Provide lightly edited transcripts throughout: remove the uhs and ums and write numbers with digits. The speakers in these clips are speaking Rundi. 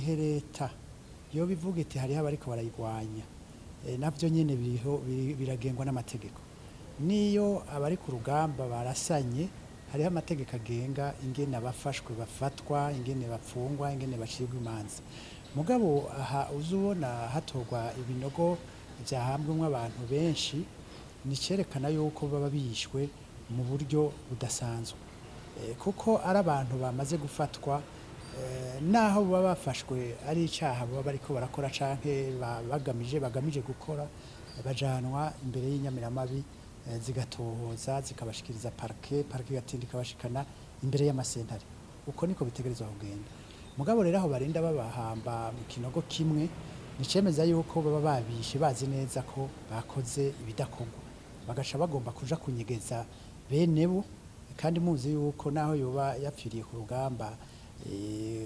gihe leta yo bivuga iti hariho abariko barayigwanya navyo nyene biragengwa n'amategeko. Niyo abari ku rugamba barasanye hariho amategeko agenga ingene abafashwe bafatwa, ingene bapfungwa, ingene bacibwa imanza. Mugabo aha uzubona hatorwa ibinogo vyahambwemwo abantu benshi nicerekana yuko baba bishwe mu buryo budasanzwe, kuko ari abantu bamaze gufatwa naho baba bafashwe ari icaha baba bariko barakora canke bagamije gukora, bajanwa imbere y'inyamiramabi zigatohoza zikabashikiriza parquet igatindika ikabashikana imbere y'amasentare. Uko niko bitegerezwa kugenda. Mugabo rero aho barinda babahamba mu kinogo kimwe nicemeza yuko baba babishe bazi neza ko bakoze ibidakorwa, bagaca bagomba kuja kunyegeza benebo, kandi muzi yuko naho yoba yapfiriye ku rugamba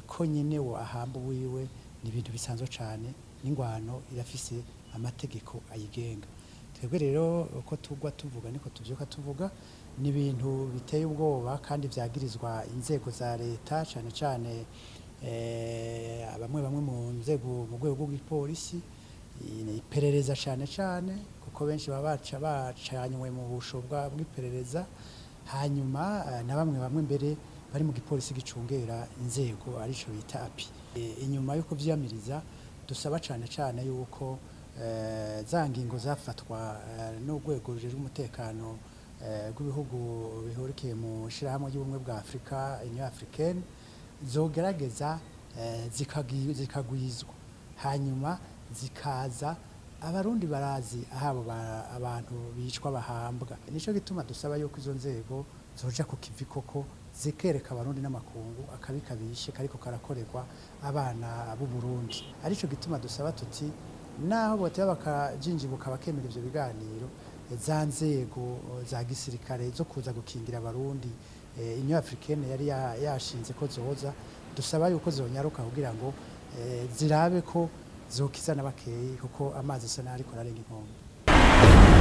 ko nyene wo ahamba wiwe ni ibintu bisanzwe cane, n'ingwano irafise amategeko ayigenga. Twebwe rero uko tugwa tuvuga niko tuvyuka tuvuga, ni ibintu biteye ubwoba kandi vyagirizwa inzego za leta cane cane bamwe mu nzego mu rwego rw'ipolisi, iperereza cane cane kuko benshi baba bacanywe mu busho bw'iperereza, hanyuma na bamwe mbere bari mu gipolisi gicungera inzego arico bita API. Inyuma yo kuvyamiriza dusaba cane cane yuko za ngingo zafatwa n'urwego rujejwe umutekano rw'ibihugu bihurikiye mu shirahamwe ry'ubumwe bwa Afrika, Union Africaine, zogerageza zikagwizwa, hanyuma zikaza abarundi barazi ahabo abantu bicwa bahambwa. Nico gituma dusaba yuko izo nzego zoja ku kivi koko zikereka abarundi n'amakungu akabi kabishe kariko karakorerwa abana b'u Burundi. Arico gituma dusaba tuti naho boteba bakajinjibuka bakemera ivyo biganiro, za nzego za gisirikare zo kuza gukingira abarundi Union Africaine yari yashinze ko zoza, dusaba yuko zonyaruka kugira ngo zirabe ko zokiza n'abakeyi kuko amazi asa n'ariko ararenga inkombe.